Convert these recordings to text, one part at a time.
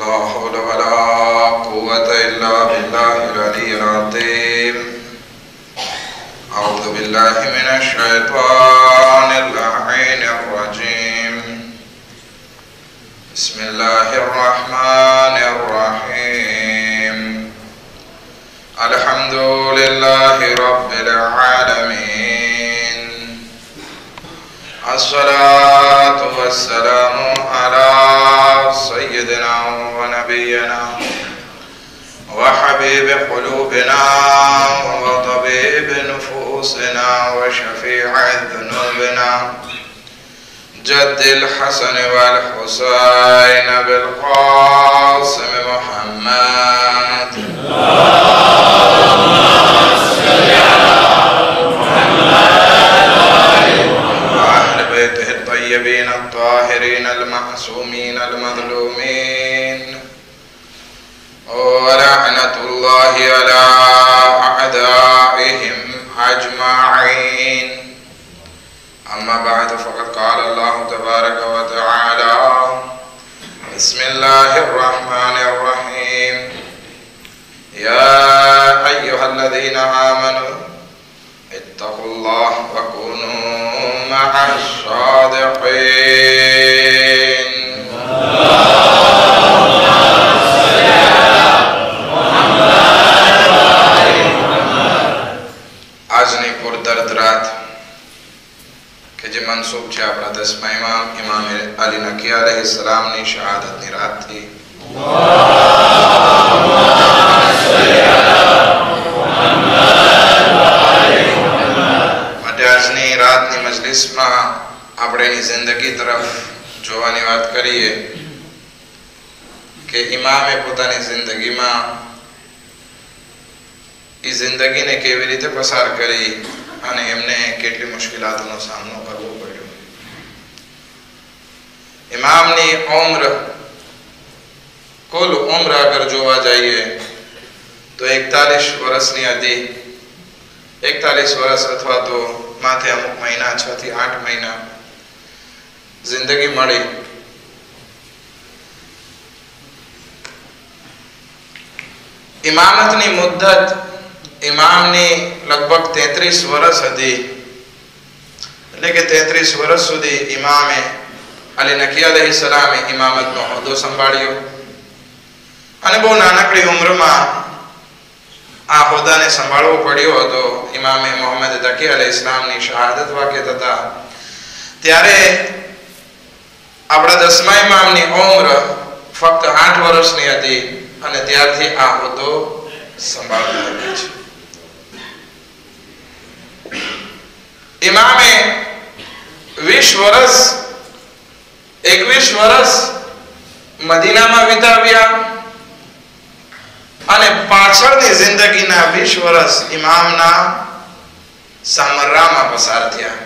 لا حول ولا قوة إلا بالله العلي العظيم. أعوذ بالله من الشيطان اللعين الرجيم. بسم الله الرحمن الرحيم. الحمد لله رب العالمين. الصلاة والسلام على سيدنا ونبينا وحبيب قلوبنا وطبيب نفوسنا وشفيع ذنوبنا جد الحسن والحسين بالقاسم محمد. الطيبين الطاهرين المعصومين المظلومين ولعنة الله على أعدائهم أجمعين. أما بعد فقد قال الله تبارك وتعالى: بسم الله الرحمن الرحيم. يا أيها الذين آمنوا اتقوا الله وكونوا مع الصادقين. આજની પુરદર્દ રાત કે જે મનસૂબ છે આપણા 10મા ઇમામ અલી નકી અલૈહિસ્સલામની શહાદતની રાતથી. આજની રાતની મજલિસમાં આપણે એની જિંદગી તરફ જોવાની વાત કરીએ કે ઇમામે પોતાની જિંદગીમાં એ જિંદગીને કેવી રીતે પસાર કરી અને એમને કેટલી મુશ્કેલાતોનો સામનો કરવો પડ્યો. ઇમામની ઉમ્ર, કુલ ઉમ્ર અગર જોવા જઈએ તો 41 વર્ષની હતી. 41 વર્ષ અથવા તો માથે અમુક મહિના 6 થી 8 મહિના જિંદગી મળી. ઇમામતની મુદ્દત ઇમામની લગભગ 33 વર્ષ હતી. એટલે કે 33 વર્ષ સુધી ઇમામે અલી નકી અલૈહિસ્સલામે ઇમામતનો હોદ્દો સંભાળ્યો અને બહુ નાનકડી ઉંમરમાં આ હોદ્દાને સંભાળવો પડ્યો હતો. ઇમામે મોહમ્મદ તકી અલૈહિસ્સલામની શહાદત વાક્ય થતા ત્યારે આપણા 10મા ઇમામની ઉંમર ફક્ત 8 વર્ષની હતી અને ત્યારથી આ હોદ્દો સંભાળતા આવ્યા છે. ઇમામે 21 વર્ષ મદીનામાં વિતાવ્યા અને પાછળની જિંદગીના 20 વર્ષ ઇમામના સામરામાં પસાર થયા.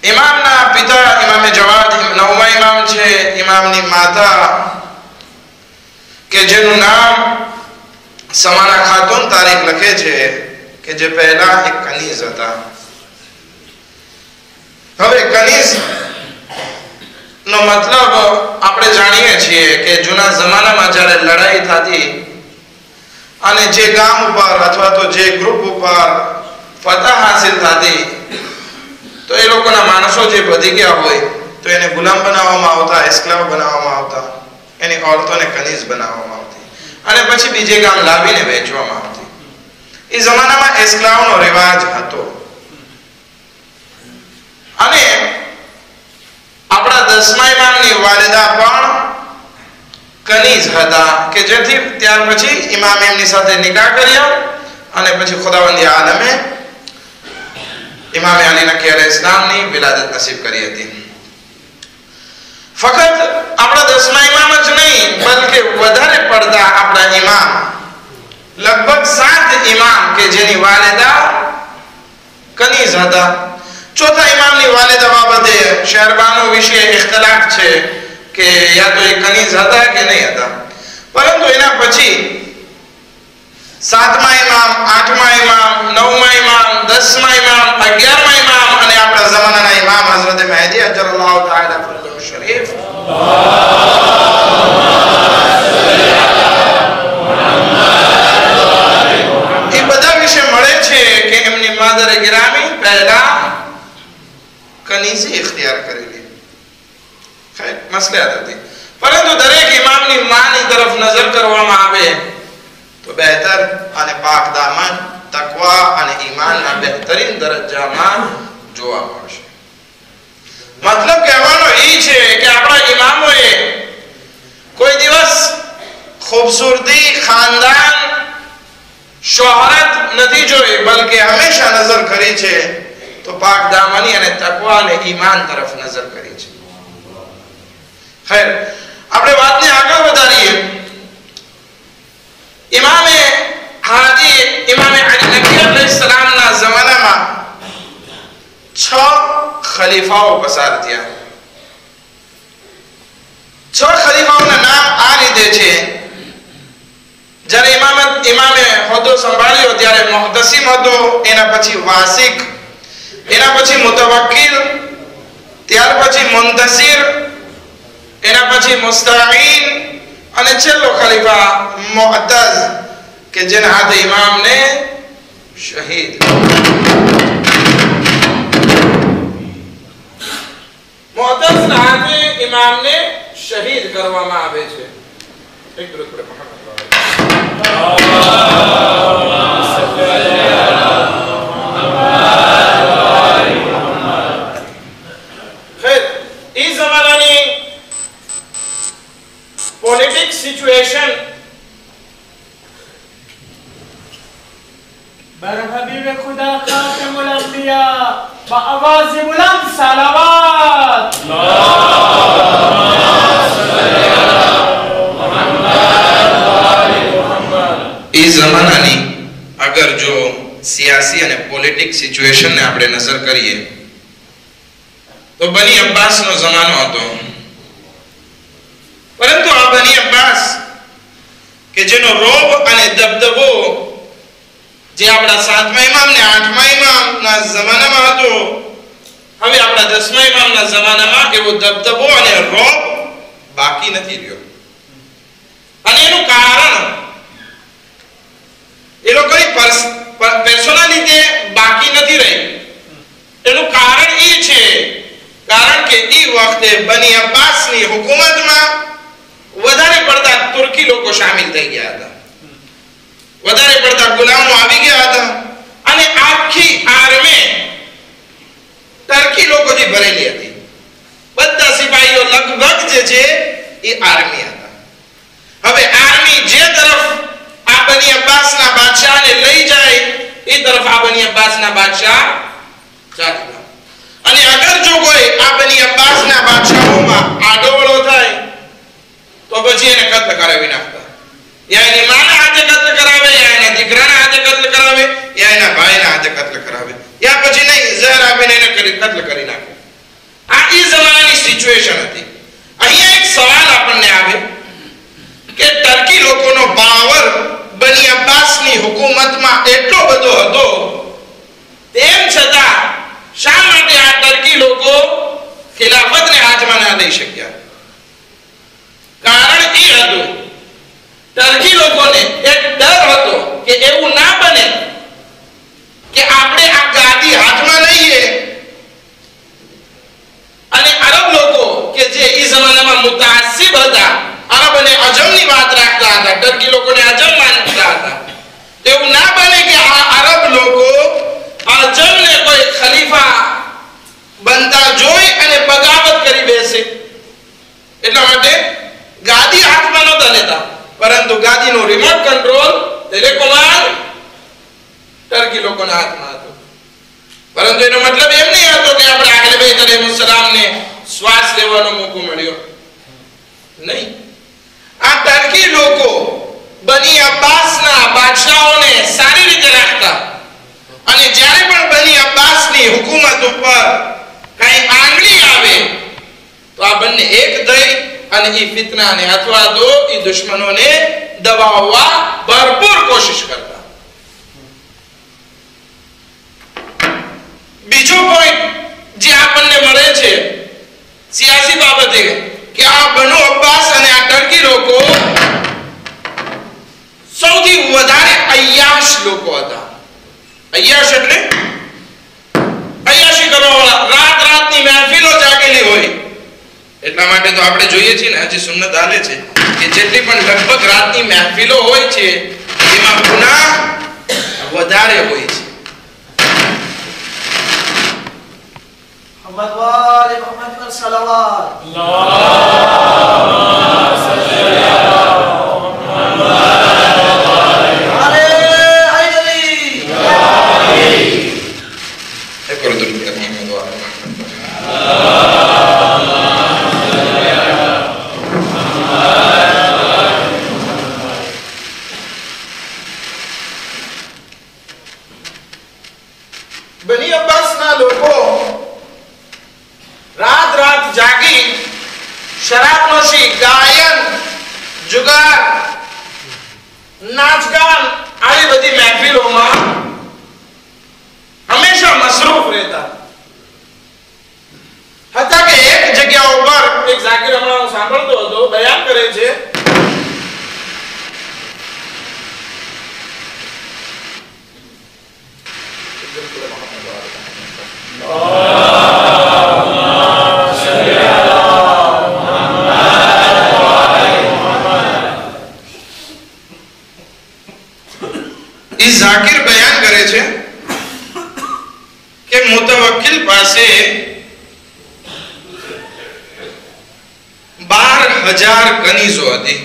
ઇમામના પિતા ઇમામે જવાદ 9મા ઇમામ છે. ઇમામની માતા કે જેનું નામ સમાના ખાતુન તારીખ લખે છે કે જે પહેલા એક કનીઝ હતા. હવે કનીઝ નો મતલબ આપણે જાણીએ છીએ કે જૂના જમાનામાં જ્યારે લડાઈ થતી અને જે ગામ ઉપર અથવા તો જે ગ્રુપ ઉપર ફતહ હાસિલ થતી તો એ લોકોના માણસો જે વધી ગયા હોય તો એને ગુલામ બનાવવામાં આવતા, એસ્ક્લાવ બનાવવામાં આવતા, એની ઓરતોને કનીઝ બનાવવામાં આવતી અને પછી બીજે ગામ લાવીને વેચવામાં આવતી. એ જમાનામાં એસ્ક્લાવનો રિવાજ હતો. અને આપણા 10મા ઇમામની વાલિદા પણ કનીઝ હતા કે જેથી ત્યાર પછી ઇમામ એમની સાથે નિકાહ કર્યો અને પછી ખુદાવંદી આલમે ઇમામ અલી નકી અલૈહિસ્સલામની વિલાદત નસીબ કરી હતી. ફક્ત આપણા 10મા ઇમામ જ નહીં બલકે વધારે પડતા આપણા ઇમામ લગભગ 7 ઇમામ કે જેની વાલિદા કનીઝ હતા. ચોથા ઇમામની વાલિદા બાબતે શહેરબાનો વિશે ઇખ્તિલાફ છે કે યા તો એ કનીઝ હતા કે નહીં હતા. પરંતુ એના પછી 7મા ઇમામ, 8મા ઇમામ, 9મા ઇમામ, 10મા ઇમામ, 11મા ઇમામ અને આપણા જમાનાના ઇમામ हजरत मेहदी अजरल्लाहु ताला फरजहु शरीफ એ બધા વિશે મળે છે કે એમની માદરે ગિરામી પહેલા કનીઝી ઇખ્તિયાર કરેલી. ખૈર મસલિયાત હતી, પરંતુ દરેક ઇમામની માની તરફ નજર કરવામાં આવે તો બહેતર અને પાક દામન તકવા અને ઈમાનના બહેતરીન દરજ્જામાં જોવા મળશે. મતલબ કહેવાનો એ છે કે આપણા ઇમામોએ કોઈ દિવસ ખૂબસૂરતી, ખાનદાન, શોહરત નથી જોઈ, બલકે હંમેશા નજર કરી છે તો પાક દામની અને તકવા અને ઈમાન તરફ નજર કરી છે. ખૈર આપણે વાતને આગળ વધારીએ. ઇમામે હાદી ઇમામે અલી નબી અલૈહિસ્સલામના જમાનામાં 6 ખલીફાઓ પસાર થયા. 6 ખલીફાઓના નામ આ રીતે છે. જ્યારે ઇમામે હોદ્દો સંભાળ્યો ત્યારે મુહતસિમ હતો, એના પછી વાસિક, એના પછી મુતવક્કિલ, ત્યાર પછી મુંતસિર, એના પછી મુસ્તાઈન અને છેલ્લો ખલીફા મુઅત્તઝ કે જેના હાથે ઇમામને શહીદ. મુઅત્તઝના હાથે ઇમામને શહીદ કરવામાં આવે છે. એક દરૂદ પડે મોહમ્મદ. इस जमाने पॉलिटिक्स सिचुएशन बर हबीब खुदा खातिमुल अंबिया बआवाज़ बुलंद सलावत इस जमानानी अगर जो सियासी અને પોલિટિક સિચ્યુએશન ને આપણે નજર કરીએ તો બની અબ્બાસ નો જમાનો હતો. પરંતુ આ બની અબ્બાસ કે જેનો રોબ અને દબદબો જે આપણા 7મા ઇમામ ને 8મા ઇમામ ના જમાનામાં હતો, હવે આપણા 10મા ઇમામ ના જમાનામાં એવો દબદબો અને રોબ બાકી નથી રહ્યો. અને એનું કારણ એ લોકોની પર્સનાલિટી બાકી નથી રહી. એનું કારણ એ છે કારણ કે એ વખતે બની અબ્બાસની હુકુમતમાં વધારે પડતા તુર્કી લોકો શામિલ થઈ ગયા હતા, વધારે પડતા ગુલામો આવી ગયા હતા અને આખી આર્મી ટર્કી લોકોથી ભરેલી હતી. બધા સિપાહીઓ લગભગ જે છે એ આર્મી હતા. હવે આર્મી જે તરફ આ બની અબ્બાસના બાદશાહને લઈ જાય એ તરફ આ બની અબ્બાસના બાદશાહ ચાલતા. અને અગર જો કોઈ આ બની અબ્બાસના બાદશાહોમાં આડોવળો થાય તો પછી એને કત્લ કરાવી નાખતા. યા એની માના હાથે કત્લ કરાવે, યા એના દીકરાના હાથે કત્લ કરાવે, યા એના ભાઈના હાથે કત્લ કરાવે, યા પછી નહીં ઝહર આપીને એને કત્લ કરી નાખે. આ એ જમાનાની સિચ્યુએશન હતી. અહીંયા એક સવાલ આપણને આવે કે ટર્કી લોકોનો પાવર બની અબ્બાસની હુકુમતમાં એટલો બધો હતો, તેમ છતાં શા માટે આ ટર્કી લોકો ખિલાફતને હાથમાં ના લઈ શક્યા? કારણ એ હતું ટર્કી લોકોને એક ડર હતો કે એવું ના બને કે આપણે આ ગાદી હાથમાં લઈએ અને અરબ લોકો કે જે એ જમાનામાં મુતાસિબ હતા, અરબ અને અજમની વાત રાખતા હતા, ટર્કી લોકોને અજમ માનતા હતા, એવું ના બને કે આ અરબ લોકો અજમને કોઈ ખલીફા બનતા જોઈ અને બગાવત કરી બેસે. એટલા માટે ગાદી હાથમાં નહોતા લેતા, પરંતુ ગાદીનો રિમોટ કંટ્રોલ ટેલિકોમાન્ડ ટર્કી લોકોના હાથમાં હતો. પરંતુ એનો મતલબ એમ નહીં હતો કે આપણે આહલે બેત અલૈહિસ્સલામને શ્વાસ લેવાનો મોકો મળ્યો. નહીં, આ ટર્કી લોકો બની અબ્બાસના બાદશાહોને સારી રીતે રાખતા અને જ્યારે પણ બની અબ્બાસની હુકુમત ઉપર કઈ આંગળી આવે તો આ બંને એક થઈ અને એ ફિતનાને અથવા તો એ દુશ્મનોને દબાવવા ભરપૂર કોશિશ કરતા. બીજો પોઈન્ટ જે આપણને મળે બાબતે કે આ બનુ અબ્બાસ અને આ ટર્કી લોકો સૌથી વધારે અય્યાશ લોકો હતા. અય્યાશ એટલે અય્યાશી કરવાવાળા, રાત રાતની મહેફિલો જાગેલી હોય. એટલા માટે તો આપણે જોઈએ છીએ ને, હજી સુન્નત હાલે છે કે જેટલી પણ લગભગ રાતની મહેફિલો હોય છે એમાં ગુનાહ વધારે હોય છે. محمد وآل محمد والصلوات બની અબ્બાસના લોકો રાત રાત જાગી શરાબનોશી, ગાયન, જુગાર, નાચગાન આવી બધી મહેફિલોમાં હંમેશા મસરૂફ રહેતા હતા કે એક જગ્યા ઉપર એક ઝાકીર હમણાં હું સાંભળતો હતો, બયાન કરે છે ઝાકિર બયાન કરે છે કે મુતવક્કિલ પાસે 12,000 કનીઝો હતી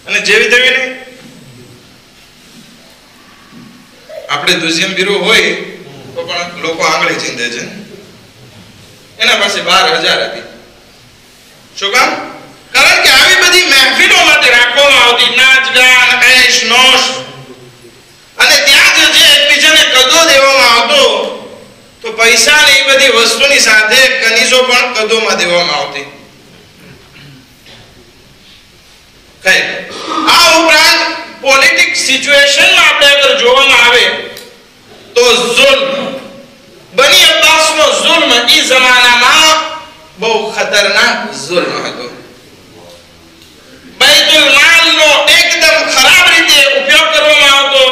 અને જેવી તેવી નહીં. આપણે દુઝિયમ બીરો હોય તો પણ લોકો આંગળી ચીંધે છે. એના પાસે 12,000 હતી. શું કામ? કારણ કે આવી બધી મહેફિલો માટે રાખવામાં આવતી, નાચ ગાન, ऐश नौश, અને ત્યાં જે એકબીજાને કદો દેવામાં આવતો તો પૈસા ને એ બધી વસ્તુની સાથે કનીઝો પણ કદોમાં દેવામાં આવતી. આ ઉપરાંત પોલિટિક સિચ્યુએશનમાં આપણે અગર જોવામાં આવે તો ઝુલ્મ, બની અબ્બાસનો ઝુલ્મ એ જમાનામાં બહુ ખતરનાક ઝુલ્મ હતો. બૈતુલ માલનો એકદમ ખરાબ રીતે ઉપયોગ કરવામાં આવતો.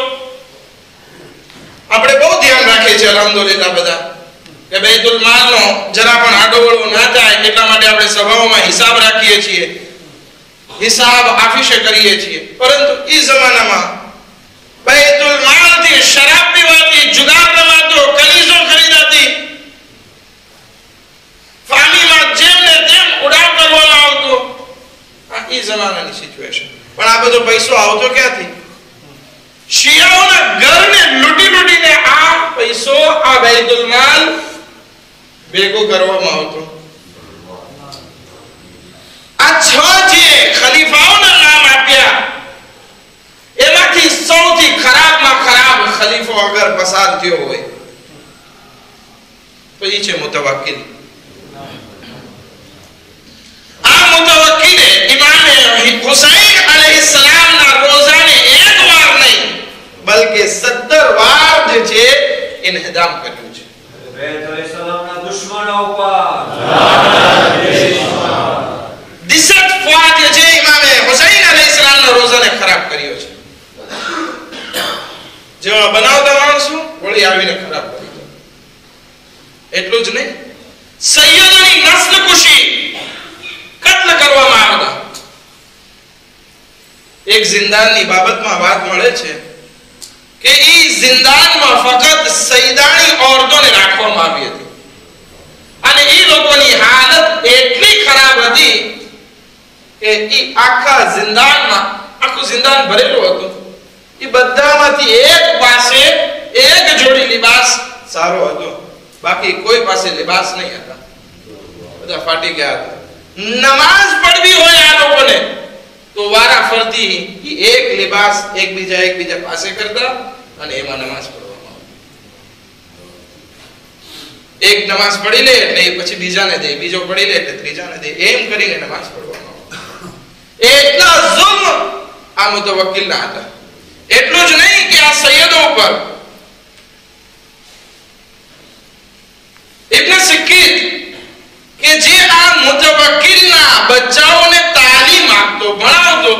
આપણે બહુ ધ્યાન રાખીએ છીએ અલહમદુલિલ્લાહ બધા કે બૈતુલ માલનો જરા પણ આડોવળો ના થાય એટલા માટે આપણે સભાઓમાં હિસાબ રાખીએ છીએ, હિસાબ આફીશે કરીએ છીએ. પરંતુ એ જમાનામાં બૈતુલ માલથી શરાબ પીવાતી, જુગાર રમાતો, કનીઝો ખરીદાતી, ફામીમાં જેમને તેમ ઉડાવ કરવામાં આવતો. આ એ જમાનાની સિચ્યુએશન. પણ આ બધો પૈસો આવતો ક્યાંથી? શિયાઓના ઘરને લૂંટી લૂંટીને આ પૈસો, આ બૈતુલ માલ ભેગો કરવામાં આવતો. આ 6 જે ખલીફાઓના નામ આપ્યા એમાંથી સૌથી ખરાબમાં ખરાબ ખલીફો અગર પસાર થયો હોય તો એ છે મુતવક્કિલ. આ મુતવક્કિલે ઇમામે હુસૈન અલૈહિસ્સલામના રોઝાને એક વાર નહીં બલકે 17 વાર જે છે ઇન્હિદામ કર્યું છે. બેત અલૈહિસ્સલામના દુશ્મનો ઉપર 63 વાર જે છે ઇમામે હુસૈન અલૈહિસ્સલામના રોઝાને ખરાબ કર્યો છે. જેવા બનાવતા માણસો વળી આવીને ખરાબ કરી દો. એટલું જ નહીં, સૈયદોની નસ્લ કુશી, કત્લ કરવામાં આવતા. એક જિંદાનની બાબતમાં વાત મળે છે કે ઈ જિંદાનમાં ફક્ત સૈદાની औरतोને રાખવામાં આવી હતી અને ઈ લોકોની હાલત એટલી ખરાબ હતી કે ઈ આખા જિંદાનમાં, આખું જિંદાન ભરેલું હતું, એ બધામાંથી એક પાસે એક જોડી લિબાસ સારો હતો, બાકી કોઈ પાસે લિબાસ નહીં હતા. બધા ફાટી ગયા હતા. નમાઝ પઢવી હોય આ લોકોને તો વારા ફરતી એક લિબાસ એકબીજા પાસે કરતા અને એમાં નમાઝ પઢવામાં આવતી. એક નમાઝ પઢી લે એટલે પછી બીજાને દે, બીજો પઢી લે એટલે ત્રીજાને દે, એમ કરીને નમાઝ પઢવામાં આવતી. એટલા ઝુલ્મ આ મુતવક્કિલના હતા. એટલું જ નહીં કે આ સૈયદો ઉપર ઇબ્ન સિક્કીત કે જે બચ્ચાઓને તાલીમ આપતો, ભણાવતો.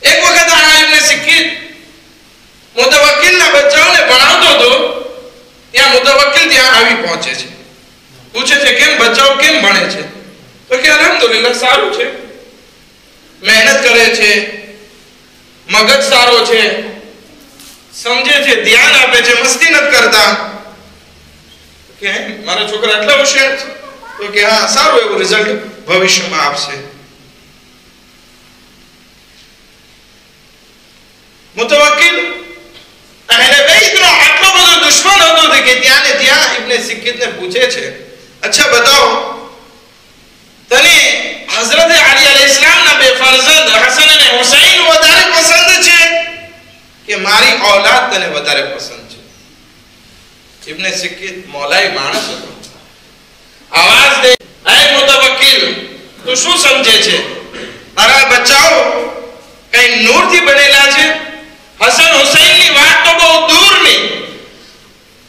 એક વખત આ ઇબ્ન સિક્કીત મુતવક્કિલના બચ્ચાઓને ભણાવતો હતો. ત્યાં મુતવક્કિલ ત્યાં આવી પહોંચે છે, પૂછે છે કેમ બચ્ચાઓ કેમ ભણે છે? તો કે અલ્હમ્દુલિલ્લાહ સારું છે, મહેનત કરે છે, મગજ સારો છે, સમજે છે, ધ્યાન આપે છે, મસ્તી નથી કરતા. કે મારા છોકરા આટલા હોશિયાર છે? તો કે હા, સારું એવું રિઝલ્ટ ભવિષ્યમાં આપશે. મુતવક્કિલ અહેલે બેતનો આટલો બધો દુશ્મન હતો કે ત્યાં ને ત્યાં ઇબ્ન સિક્કીતને પૂછે છે, અચ્છા બતાવો, તને હઝરત અલી અલૈહિસ્સલામના બે ફરઝંદ હસન અને હુસૈન વધારે પસંદ છે કે મારી ઔલાદ તને વધારે પસંદ છે? ઇબ્ન સિક્કીત મૌલાઈ માણસ હતો. આવાજ દે, એ મુતવક્કિલ, તું શું સમજે છે? તારા બચ્ચાઓ કઈ નૂરથી બનેલા છે? હસન હુસૈનની વાત તો બહુ દૂરની,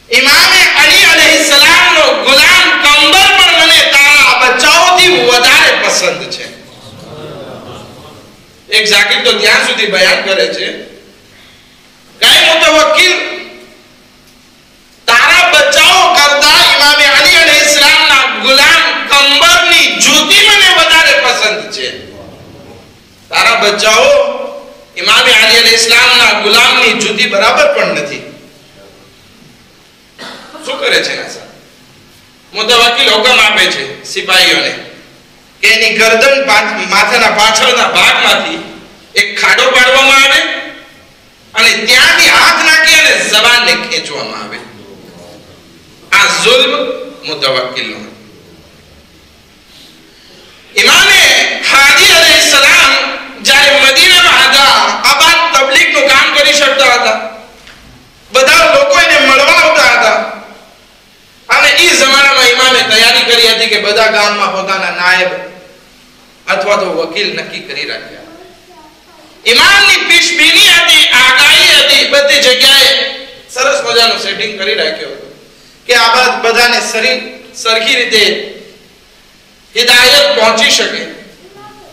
ઇમામે અલી અલૈહિસ્સલામનો ગુલામ કંબર પણ મને તારા બચ્ચાઓથી વધારે પસંદ છે. એક ઝાકિર તો ત્યાં સુધી બયાન કરે છે કે મુતવક્કિલ, તારા બચ્ચાઓ કરતા ઇમામે અલી અલૈહિસ્સલામના ગુલામ કંબરની જૂતી મને વધારે પસંદ છે. તારા બચ્ચાઓ ઇમામે અલી અલૈહિસ્સલામના ગુલામની જૂતી બરાબર પણ નથી. શું કરે છે ના સાહેબ? મુતવક્કિલ હુકમ આપે છે સિપાહીઓને કે એની ગરદન માથાના પાછળના ભાગમાંથી એક ખાડો પાડવામાં આવે અને ત્યાંથી હાથ નાખી અને જબાનને ખેંચવામાં આવે. આ ઝુલ્મ મુતવક્કિલનો. ઇમામે હાદી અલૈહિસ્સલામ જ્યારે મદીનામાં હતા, આબાદ તબલીગનું કામ કરી શકતા હતા, બધા લોકો એને મળવા આવતા હતા. અને એ જમાનામાં ઇમામે તૈયારી કરી હતી કે બધા ગામમાં પોતાના નાયબ અથવા તો વકીલ નક્કી કરી રાખ્યા. ઇમામની પીશબીની હતી, આગાહી હતી, બધી જગ્યાએ સરસ મજાનું સેટિંગ કરી રાખ્યું હતું કે આ બાદ બધાને સરખી રીતે હિદાયત પહોંચી શકે.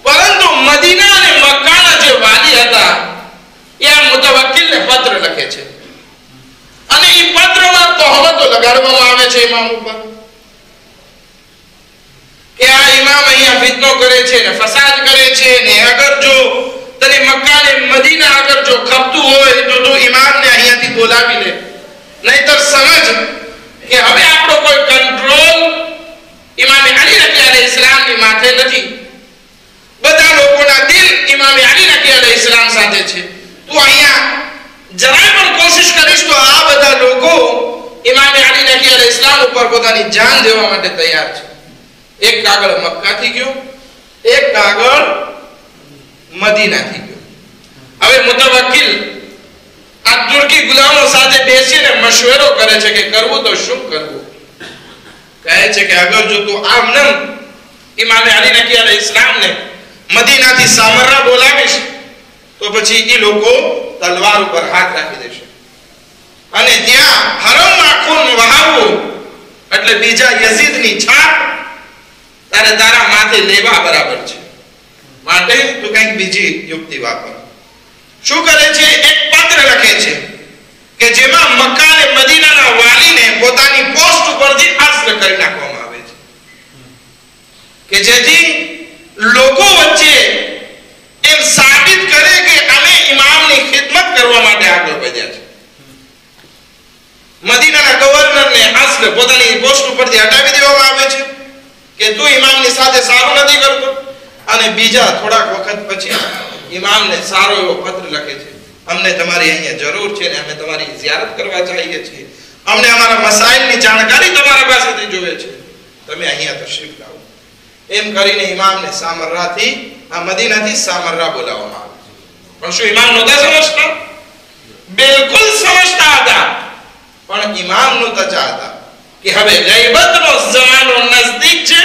પરંતુ મદીના અને મક્કાના જે વાલી હતા એ આ મુતવક્કિલને પત્ર લખે છે અને એ પત્રમાં તહોમતો લગાડવામાં આવે છે ઇમામ ઉપર કે આ ઇમામ અહીંયા ફિતનો કરે છે ને ફસાદ કરે છે ને અગર જો તને મક્કા ને મદીના અગર જો ખપતું હોય તો તું ઇમામને અહીંયાથી બોલાવી લે, નહીતર સમજ કે હવે આપણો કોઈ કંટ્રોલ ઇમામ અલી અલૈહિસ્સલામની માથે નથી. બધા લોકોના દિલ ઇમામ અલી અલૈહિસ્સલામ સાથે છે. તું અહીંયા જરાય પણ કોશિશ કરીશ તો આ બધા લોકો ઇમામ અલી અલૈહિસ્સલામ ઉપર પોતાની જાન દેવા માટે તૈયાર છે. એક કાગળ મક્કાથી ગયો, એક કાગળ મદીનાથી ગયો. હવે મુતવક્કિલ આ તુર્કી ગુલામો સાથે બેસીને મશવરો કરે છે કે કરવું તો શું કરવું. કહે છે કે અગર જો તું આમનમ ઇમામ અલી અલૈહિસ્સલામને મદીનાથી સામરા બોલાવીશ તો પછી એ લોકો તલવાર ઉપર હાથ રાખી દેશે અને ત્યાં હરમમાં ખૂન વહાવવું એટલે બીજા યઝીદની છાપ તારે તારા માથે લેવા બરાબર છે. માટે તું કંઈક બીજી યુક્તિ વાપર. શું કરે છે? એક પત્ર લખે છે કે જેમાં મક્કા અને મદીનાના વાલીને પોતાની પોસ્ટ ઉપરથી અઝલ કરી નાખવામાં આવે છે કે જેથી લોકો વચ્ચે એમ સાબિત કરે કે અમે ઇમામની ખિદમત કરવા માટે આગળ વધ્યા છે. મદીનાના ગવર્નરને અઝલ પોતાની પોસ્ટ ઉપરથી હટાવી દેવામાં આવે છે કે તું ઇમામની સાથે સારું નથી કરતો. અને બીજા થોડાક વખત પછી ઇમામને સારો એવો પત્ર લખે છે, અમને તમારી અહીંયા જરૂર છે ને અમે તમારી ઝિયારત કરવા ચાહીએ છીએ, અમને અમારા મસાઇલની જાણકારી તમારા પાસેથી જોઈએ છે, તમે અહીંયા તશરીફ લાવો. એમ કરીને ઇમામને સામરાથી મદીનાથી સામરા બોલાવવામાં આવે. પણ શું ઇમામ નહોતા સમજતા? બિલકુલ સમજતા હતા. પણ ઇમામ નહોતા ચાહતા કે હવે ગૈબતનો જમાનો નજદીક છે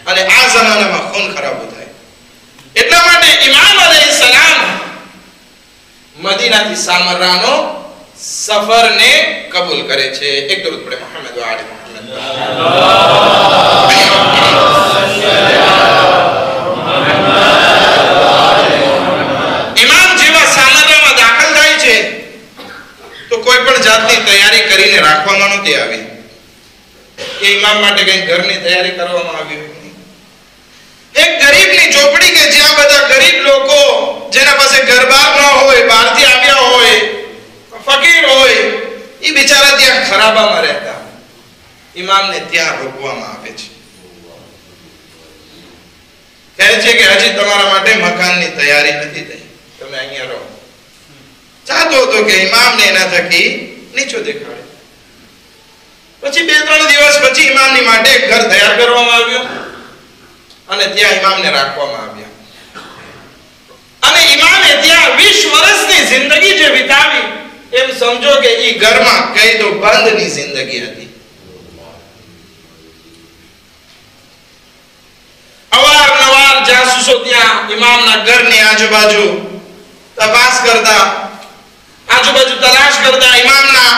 અને આ જમાનામાં ખૂન ખરાબો થાય. એટલા માટે ઇમામ અલૈહિસ્સલામ મદીનાથી સામરાનો સફરને કબૂલ કરે છે. એક દરૂદ પડે મોહમ્મદ વ આલે મોહમ્મદ. ઇમામ માટે કઈ ઘરની તૈયારી કરવામાં આવી હોય નહીં. એક ગરીબની ઝોપડી કે જ્યાં બધા ગરીબ લોકો જેના પાસે ઘર-બાર ન હોય, બહારથી આવ્યા હોય, ફકીર હોય, એ બિચારા ત્યાં ખરાબામાં રહેતા, ઇમામને ત્યાં રોકવામાં આવે છે. કહે છે કે હજી તમારા માટે મકાનની તૈયારી નથી થઈ, તમે અહીંયા રહો. ચાહતો હતો કે ઇમામને એના થકી નીચો દેખાડે. પછી 2-3 દિવસ પછી ઇમામની માટે એક ઘર તૈયાર કરવામાં આવ્યું અને ત્યાં ઇમામને રાખવામાં આવ્યા. અને ઇમામે ત્યાં 20 વર્ષની જિંદગી જે વિતાવી એમ સમજો કે એ ઘરમાં કઈ તો બંધની જિંદગી હતી. અવારનવાર જાસૂસો ત્યાં ઇમામના ઘરની આજુબાજુ તપાસ કરતા, આજુબાજુ તલાશ કરતા, ઇમામના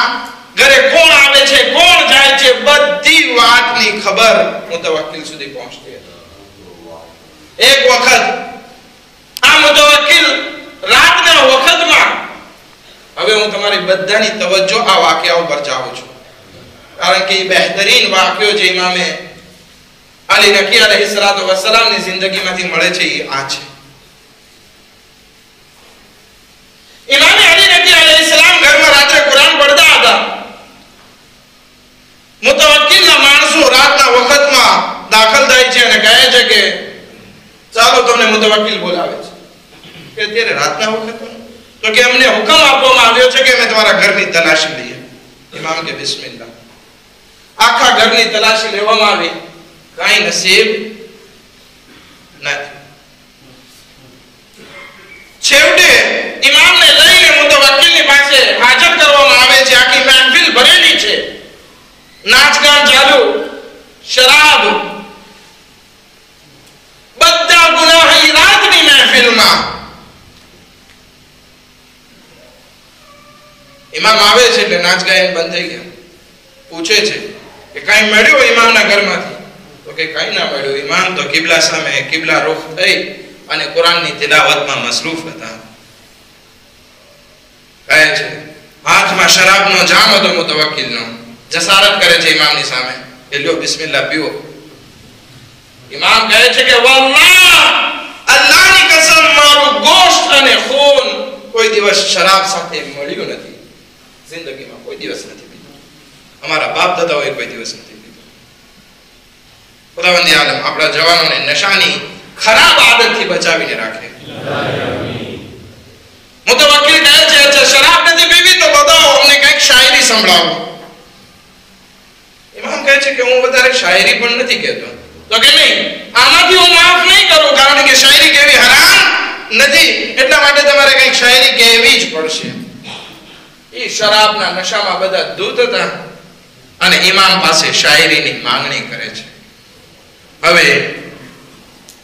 ઘરે કોણ આવે છે, કોણ જાય છે, બધી વાતની ખબર મુતવક્કિલ સુધી પહોંચતી હતી. એક વખત આ મુતવક્કિલ રાતના વખતમાં, હવે હું તમારી બધાની તવજ્જો આ વાક્યા ઉપર ચાહું છું, કારણ કે એ બહેતરીન વાક્યો જે ઇમામે અલી નકી અલૈહિસ્સલાતુ વસ્સલામની જિંદગીમાંથી મળે છે એ આ છે. ઇમામે અલી નકી અલૈહિસ્સલામ ઘરમાં રાત્રે કુરાન પડતા હતા. મુતવક્કિલના માણસો રાતના વખતમાં દાખલ થાય છે અને કહે છે કે ચાલો તમને મુતવક્કિલ બોલાવે છે. કે અત્યારે રાતના વખતમાં? તો કે અમને હુકમ આપવામાં આવ્યો છે કે અમે તમારા ઘરની તલાશી લઈએ. ઇમામ કે બિસ્મિલ્લાહ. આખા ઘરની તલાશી લેવામાં આવી, કાઈ નસીબ નથી. છેવટે ઇમામને લઈને મુતવક્કિલની પાસે હાજર કરવામાં આવે છે. આખી મહેફિલ ભરેલી છે, નાચગાન ચાલુ, શરાબ, બધા ગુનાહ ઈ રાતની મહેફિલમાં. ઇમામ આવે છે એટલે નાચગાન બંધ થઈ ગયા. પૂછે છે કે કાઈ મળ્યું ઇમામના ઘરમાંથી? તો કે કાઈ ના મળ્યું. ઇમામ તો કિબલા સામે કિબલા રૂખ થઈ અને કુરાનની તિલાવતમાં મસરૂફ હતા. કહે છે હાથમાં શરાબનો જામ હતો મુતવક્કિલનો. જસારત કરે છે ઇમામની સામે કે લ્યો બિસ્મિલ્લાહ પીઓ. ઇમામ કહે છે કે વલ્લાહ, અલ્લાહની કસમ, મારું ગોશ્ત અને ખૂન કોઈ દિવસ શરાબ સાથે મળ્યું નથી. જિંદગીમાં કોઈ દિવસ નથી પીધું. અમારા બાપ દાદાઓએ કોઈ દિવસ નથી પીધું. ખુદાવંદી આલમ આપણા જવાનોને નશાની ખરાબ આદતથી બચાવીને રાખે. મુતવક્કિલ કહે છે અચ્છા શરાબ નથી પીવી તો બતાવો, અમને કંઈક શાયરી સંભળાવો. ઇમામ કહે છે કે હું વધારે શાયરી પણ નથી કહેતો. તો કે નહીં, આમાંથી હું માફ નહીં કરું, કારણ કે શાયરી કેવી હરામ નથી, એટલા માટે તમારે કંઈક શાયરી કહેવી જ પડશે. એ શરાબના નશામાં બધા ધૂત હતા અને ઇમામ પાસે શાયરીની માંગણી કરે છે. હવે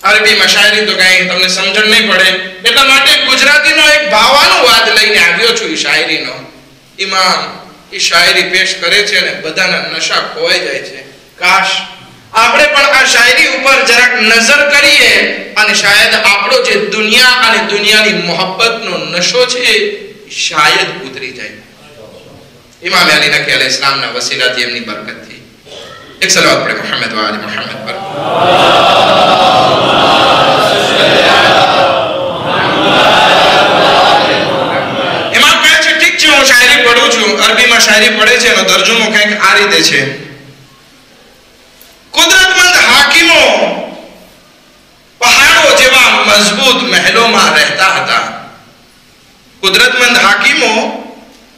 અરબીમાં શાયરી તો કઈ તમને સમજણ નહીં પડે, એટલા માટે ગુજરાતીનો એક ભાવાનુવાદ લઈને આવ્યો છું. એ શાયરીનો ઇમામ એ શાયરી પેશ કરે છે અને બધાના નશા ખોવાઈ જાય છે. કાશ આપણે પણ આ શાયરી ઉપર જરાક નજર કરીએ અને શાયદ આપણો જે દુનિયા અને દુનિયાની મોહબ્બતનો નશો છે શાયદ ઉતરી જાય. ઇમામ અલી નકી અલૈહિસ્સલામના વસીલાથી, એમની બરકતથી એક સલાવત પડે મુહમ્મદ વ આલી મુહમ્મદ પર. ઇમામ કહે છે ઠીક છે, હું શાયરી પઢું છું. અરબીમાં શાયરી પડે છે, એનો તર્જુમો કંઈક આ રીતે છે. કુદરતમંદ હાકીમો પહાડો જેવા મજબૂત મહેલોમાં રહેતા હતા. કુદરતમંદ હાકીમો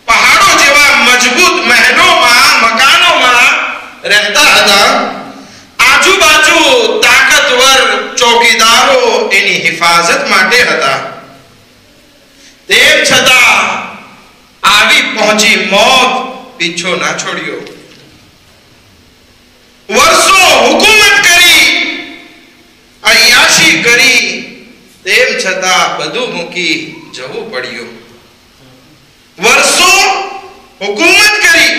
પહાડો જેવા મજબૂત મહેલોમાં, મકાનોમાં રહેતા હતા. આજુબાજુ તાકાતવર ચોકીદારો એની હિફાજત માટે હતા. તેમ છતાં આવી પહોંચી મોત પીછો ના છોડ્યો. વર્ષો હુકુમત કરી, અયાશી કરી, તેમ છતાં બધું મૂકી જવું પડ્યું. વર્ષો હુકુમત કરી,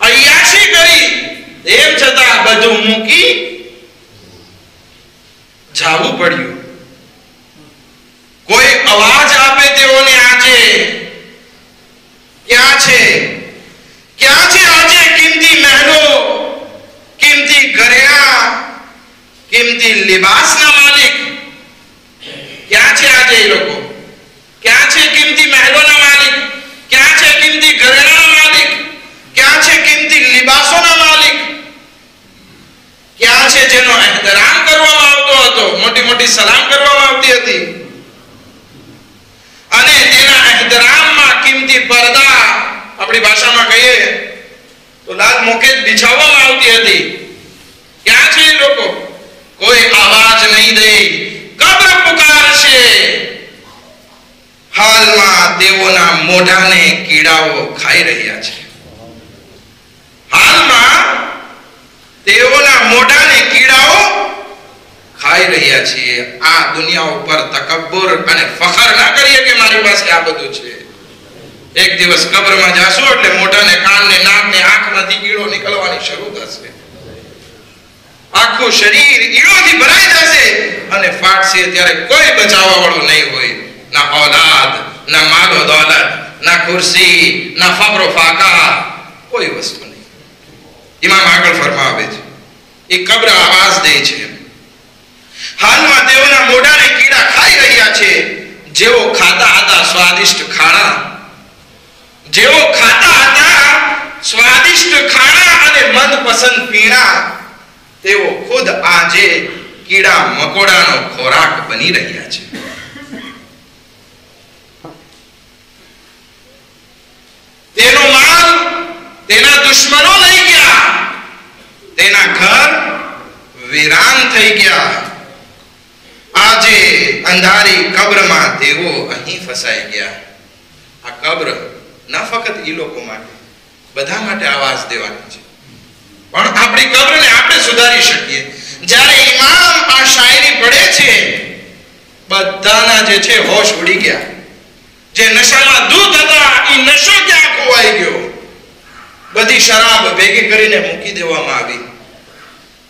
અયાશી કરી, તેમ છતાં બધું મૂકી જવું પડ્યું. કોઈ અવાજ આપે તેઓને આજે, ક્યાં છે, ક્યાં છે આજે કિંમતી મહેલો, કિંમતી કિંમતી લિબાસના માલિક? ક્યાં છે આજે એ લોકો? ક્યાં છે કિંમતી મહેલોના માલિક? ક્યાં છે કિંમતી ઘરેણાના માલિક? ક્યાં છે કિંમતી લિબાસોના માલિક? ક્યાં છે જેનો એહતરામ કરવામાં આવતો હતો, મોટી મોટી સલામ કરવામાં આવતી હતી, અને તેના એહતરામમાં કિંમતી પડદા, આપણી ભાષામાં કહીએ તો લાલ મોકેટ બિછાવવામાં આવતી હતી? ક્યાં છે એ લોકો? કોઈ આવાજ નહીં દે, કબ્ર પુકારશે. હાલમાં તેઓના મોઢાને કીડાઓ ખાઈ રહ્યા છે. હાલમાં તેઓના મોઢાને કીડાઓ ખાઈ રહ્યા છીએ. આ દુનિયા ઉપર તકબ્બુર અને ફખર ના કરીએ કે મારી પાસે આ બધું છે. એક દિવસ કબ્રમાં જાશું એટલે મોઢાને, કાનને, નાકને, આંખમાંથી કીડો નીકળવાની શરૂ થશે. આખું શરીર ઈળોથી ભરાઈ જશે અને ફાટશે. ત્યારે કોઈ બચાવવા વાળું નહીં હોય. ના औलाद, ના માલો દौलत, ના ખુરશી, ના ફકરો ફાકા, કોઈ વસ્તુ નહીં. ઇમામ આગળ ફરમાવે છે, એ કબ્ર આવાજ દે છે. હાલમાં તેઓના મોઢાને કીડા ખાઈ રહ્યા છે. જેઓ ખાતા હતા સ્વાદિષ્ટ ખાણા, જેઓ ખાતા હતા સ્વાદિષ્ટ ખાણા અને મનપસંદ પીણા, તેઓ ખુદ આજે કીડા મકોડાનો ખોરાક બની રહ્યા છે. તેનો માલ તેના દુશ્મનો લઈ ગયા, તેના ઘર વીરાન થઈ ગયા. આજે અંધારી કબ્રમાં તેઓ અહીં ફસાઈ ગયા. આ કબ્ર ન ફક્ત એ લોકો માટે, બધા માટે આવાજ દેવાની છે. પણ આપણી કબ્રને આપણે સુધારી શકીએ. જ્યારે ઇમામ આ શાયરી પડે છે, બધાના જે છે હોશ ઉડી ગયા. જે નશામાં ધૂત હતા, એ નશો ક્યાં ખોવાઈ ગયો. બધી શરાબ ભેગી કરીને મૂકી દેવામાં આવી.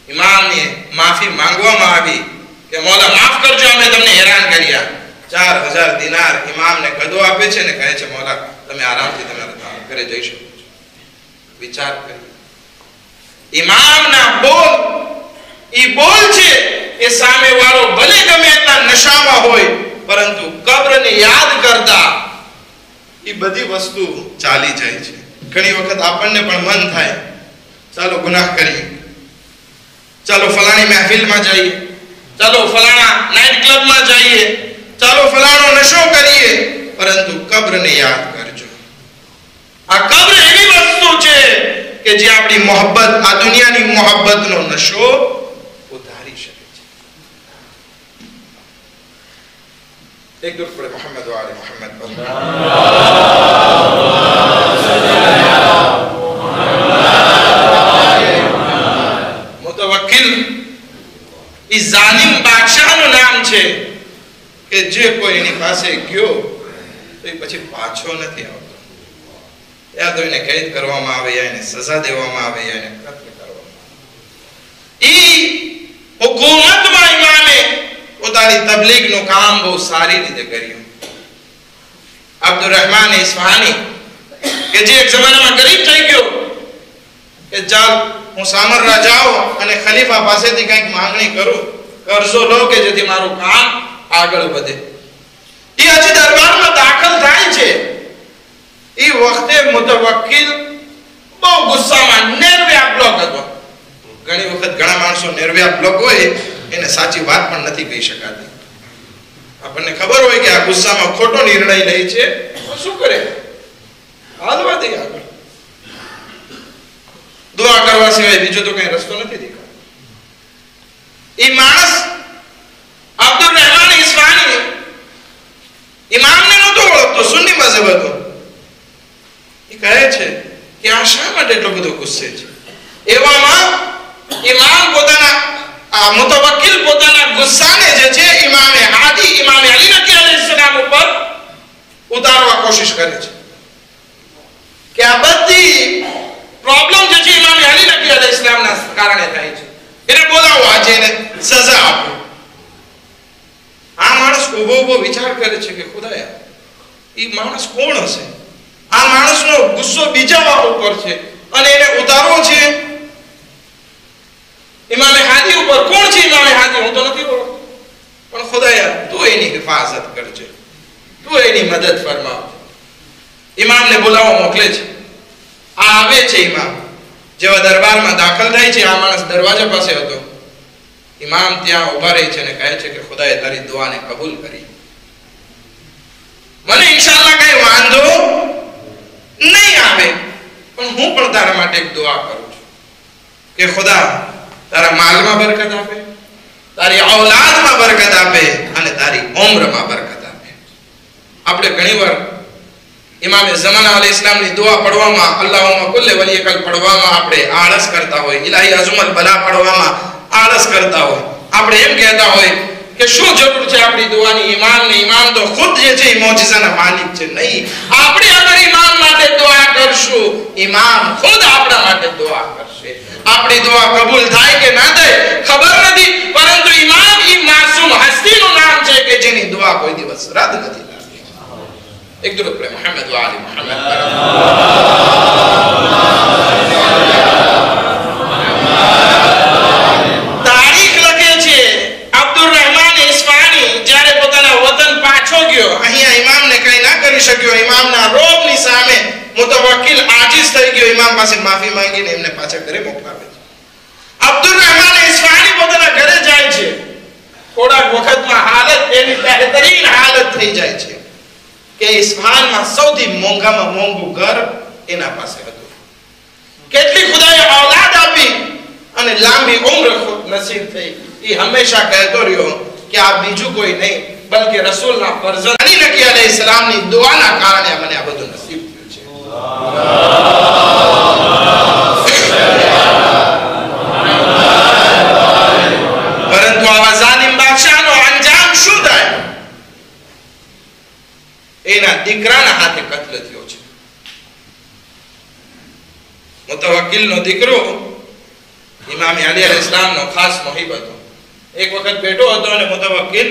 ઇમામને માફી માંગવામાં આવી કે મોલા માફ કરજો, અમે તમને હેરાન કર્યા. 4000 દિનાર ઇમામને કદો આપે છે ને કહે છે મોલા તમે આરામથી તમારા ઘરે જઈ શકો છો. વિચાર કરી, ઇમામના બોલ, ઈ બોલ છે એ સામે વાળો ભલે ગમે એટલા નશામાં હોય, પરંતુ કબ્રને યાદ કરતા ઈ બધી વસ્તુ ચાલી જાય છે. ઘણી વખત આપણને પણ મન થાય ચાલો ગુનાહ કરીએ, ચાલો ફલાણી મહેફિલમાં જઈએ, ચાલો ફલાણા નાઇટ ક્લબમાં જઈએ, ચાલો ફલાણો નશો કરીએ, પરંતુ કબ્રને યાદ કરજો. આ કબ્ર એવી વસ્તુ છે કે જે આપણી મોહબ્બત, આ દુનિયાની મોહબ્બતનો નશો ઉતારી શકે છે. એક દુર પડે મોહમ્મદ વાલે મોહમ્મદ મુતવક્કિલ એ જાલિમ બાદશાહનું નામ છે કે જે કોઈની પાસે ગયો તો એ પછી પાછો નથી આવતો. યા તો એને કેદ કરવામાં આવે, યા એને સજા દેવામાં આવે, યા એને કત્લ કરવામાં આવે. ઈ હુકુમતમાં ઇમામે પોતાની તબલીગનું કામ બહુ સારી રીતે કર્યું. અબ્દુર્રહમાન ઇસ્ફહાની કે જે એક જમાનામાં ગરીબ થઈ ગયો કે ચાલ હું સામરા જાઉં અને ખલીફા પાસેથી કંઈક માંગણી કરું, કરજો લો કે જેથી મારું કામ આગળ વધે. એ હજી દરબારમાં દાખલ થાય છે. એ વખતે મુતવક્કિલ બહુ ગુસ્સામાં નિર્વ્યા બ્લોક હતો. ઘણી વખત ઘણા માણસો નિર્વ્યા બ્લોક હોય એને સાચી વાત પણ નથી કહી શકાતી. આપણને ખબર હોય કે આ ગુસ્સામાં ખોટો નિર્ણય લે છે, તો શું કરે? હાલવા દે આગળ. દુઆ કરવા સિવાય બીજો તો કઈ રસ્તો નથી દેખાતો. એ માણસ અબ્દુર્રહમાન ઇસ્ફહાની ઇમામને નહોતો ઓળખતો, સુન્ની મઝહબ હતો. એ કહે છે કે આ શા માટે એટલો બધો ગુસ્સે છે? એવામાં ઇમામ પોતાના મુતવક્કિલ પોતાના ગુસ્સાને જે છે ઇમામે હાદી ઇમામે અલી નકી અલૈહિસ્સલામ ઉપર ઉતારવા કોશિશ કરે છે કે આ બધી પ્રોબ્લેમ જે છે ઇમામે અલી નકી અલૈહિસ્સલામના કારણે થાય છે. એને બોલાવો, આજે એને સજા આપો. આ માણસ ઉભો વિચાર કરે છે કે ખુદાયા એ માણસ કોણ હશે? આ માણસનો ગુસ્સો બીજા ઉપર છે અને એને ઉતારવો છે ઇમામે હાદી ઉપર. કોણ છે ઇમામે હાથી હું તો નથી ઓળખતો, પણ ખુદાયા તું એની હિફાજત કરજે, તું એની મદદ ફરમાવજે. ઇમામને બોલાવવા મોકલે છે. આવે છે ઇમામ. જેવા દરબારમાં દાખલ થાય છે, આ માણસ દરવાજા પાસે હતો. ઇમામ ત્યાં ઉભા રહે છે અને કહે છે કે ખુદાએ તારી દુઆને કબૂલ કરી. મને ઇન્શાઅલ્લાહ કઈ વાંધો નહીં આવે, પણ હું પણ તારા માટે એક દુઆ કરું છું કે ખુદા તારા માલમાં બરકત આપે, તારી ઔલાદમાં બરકત આપે અને તારી ઉંમરમાં બરકત આપે. આપણે ઘણીવાર ઇમામે ઝમાના અલૈહિસ્સલામની દુઆ પઢવામાં, અલ્લાહુમ્મા કુલ્લી વલિયકલ પઢવામાં આપણે આળસ કરતા હોય, ઇલાહી અઝમલ બલા પઢવામાં આળસ કરતા હોય. આપણે એમ કહેતા હોય કે શું જરૂર છે આપણી દુઆની ઇમામને? ઇમામ તો ખુદ જે છે એ મોજિઝાના માલિક છે. નહીં, આપણે અગર ઇમામ માટે દુઆ કરશું, ઇમામ ખુદ આપણા માટે દુઆ કરશે. આપણી દુઆ કબૂલ થાય કે ના થાય ખબર નથી, પરંતુ ઇમામ એ માસૂમ હસ્તીનું નામ છે કે જેની દુઆ કોઈ દિવસ રદ નથી થતી. એક દુરૂદ પર મુહમ્મદ વ આલી મુહમ્મદ. તારીખ લખે છે અબ્દુર રહેમાન ઇસ્ફાની જ્યારે પોતાના વતન પાછો ગયો, અહીંયા ઇમામને કઈ ના કરી શક્યો, ઇમામના રોબની સામે મુતવક્કિલ આજીઝ થઈ ગયો. ઇમામ પાસે માફી માંગીને એમને પાછા ઘરે મોકલાવે છે. અબ્દુર રહેમાન ઇસ્ફાની પોતાના ઘરે જાય છે. થોડા વખતમાં હાલત એની બહેતરીન હાલત થઈ જાય છે કે ઇસ્ફહાનમાં સૌથી મોંઘામાં મોંઘું ઘર એના પાસે હતું. કેટલી ખુદાએ ઔલાદ આપી અને લાંબી ઉંમર નસીબ થઈ. એ હંમેશા કહેતો રહ્યો કે આ બીજું કોઈ નહીં બલકે રસૂલના ફરઝંદ અલી નકી અલૈહિસ્સલામની દુઆના કારણે મને આ બધું નસીબ થયું છે. પરંતુ આવા જાલિમ બાદશાહનો અંજામ શું થાય? એના દીકરાના હાથે કત્લ થયો છે. મુતવક્કિલનો દીકરો ઇમામ અલી અલૈહિસ્સલામનો ખાસ મુહિબ હતો. એક વખત બેઠો હતો અને મુતવક્કિલ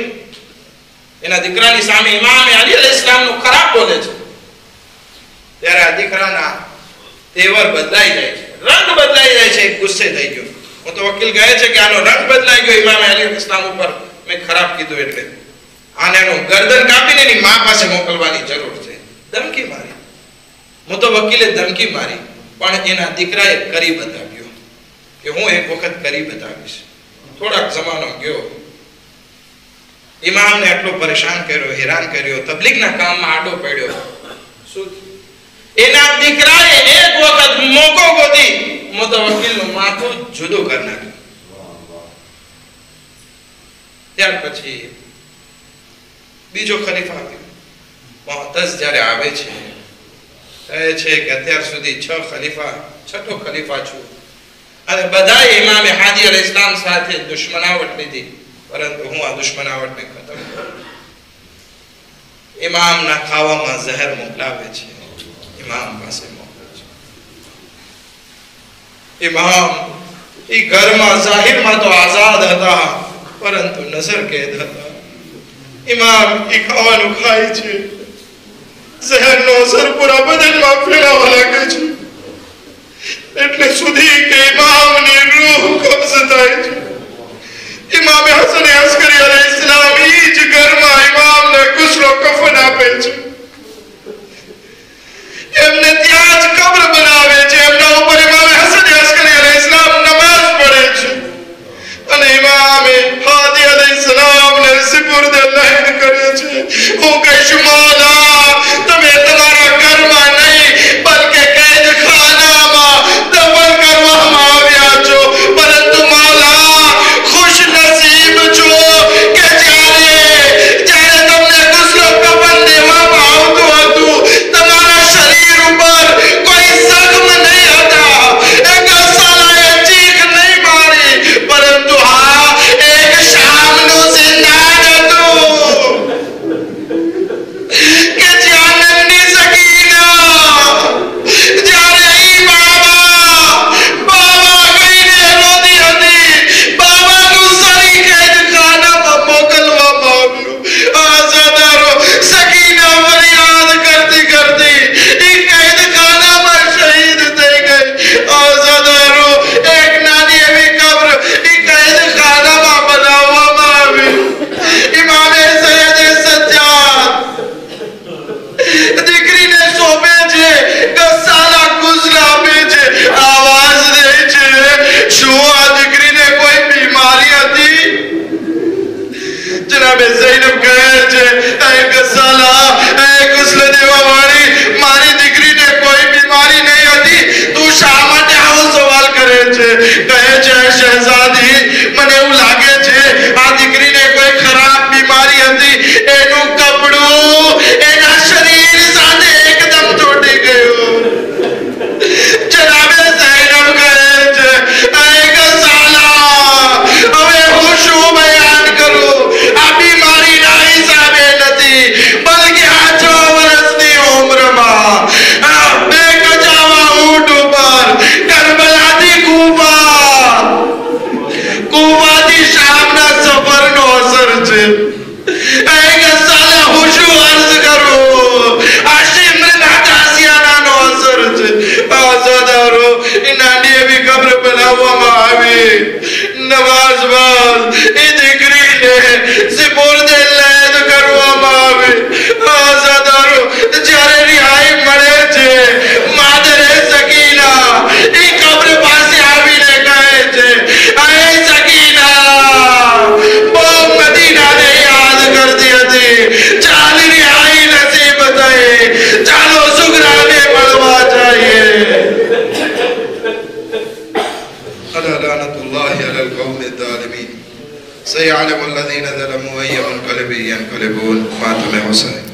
એના દીકરાની સામે ઇમામ અલી અલૈહિસ્સલામનું ખરાબ બોલે છે. ત્યારે આ દીકરાના તેવર બદલાઈ જાય છે, રંગ બદલાઈ જાય છે, ગુસ્સે થઈ ગયો. મુતવક્કિલ કહે છે કે આનો રંગ બદલાઈ ગયો, ઇમામ અલી અલૈહિસ્સલામ ઉપર મેં ખરાબ કીધું એટલે આને એનું ગરદન કાપીને એની માં પાસે મોકલવાની જરૂર છે. ધમકી મારી. મુતવક્કિલે ધમકી મારી, પણ એના દીકરાએ કરી બતાવ્યો કે હું એક વખત કરી બતાવીશ. થોડાક જમાનો ગયો, ઇમામને આટલો પરેશાન કર્યો, હેરાન કર્યો, તબલીગના કામમાં આડો પડ્યો. શું એના દીકરાએ એક વખત મોકો ગોતી મુતવક્કિલનું માથું જુદું કરી નાખ્યું. ત્યાર પછી બીજો ખલીફા આવ્યો. મુઅત્તઝ જ્યારે આવે છે કહે છે કે અત્યાર સુધી 6 ખલીફા, છઠ્ઠો ખલીફા છું અને બધાએ ઇમામે હાદી અલૈહિસ્સલામ સાથે દુશ્મનાવટ લીધી, પરંતુ હું આ દુશ્મનાવટને ખતમ કરું. ઇમામના ખાવામાં ઝહેર મોકલાવે છે, ઇમામ પાસે મોકલે છે. ઇમામ એ ઘરમાં જાહેરમાં તો આઝાદ હતા, પરંતુ નજર કેદ હતા. ઇમામ એ ખાવાનું ખાય છે, ઝહેરનો અસર પૂરા બદનમાં ફેલાવા લાગે છે, એટલે સુધી કે ઇમામની રૂહ કબ્ઝ થાય છે. ઇમામ હસન અસ્કરી અલૈહિસ્સલામ એ જ ઘરમાં ઇમામને ગુસ્લો કફન આપે છે, એમને ત્યાં જ કબ્ર બનાવે છે, એમના ઉપર ઇમામ હસન અસ્કરી અલૈહિસ્સલામ નમાઝ પઢે છે અને ઇમામે હાદી અલૈહિસ્સલામને સુપુર્દ લહેદ કરે છે. હું કહીશ મૌલા તમે તમારા ઘરમાં નહીં બલકે કેદખાનામાં દફન કરવામાં આવ્યા છો, પરંતુ મૌલા ખુશ નસીબ आवाज बोल इदिक्रीने सिपुर्दे लैद करवा मावे आजादारो जारे रिहाई मरे छे मादरे सकीना ई कब्र पासे आवीने कहे छे आए सकीना बो मदीना ने याद कर दी हती चाल रिहाई नसीब थाई चालो सुगराने मळवा चाहिए अला लानतुल्लाहि अलल कौमिल ज़ालिमीन सयअलमु अल्लज़ीना ज़लमू अय्युल मुनक़लिबिन यनक़लिबून मातम हुसैन।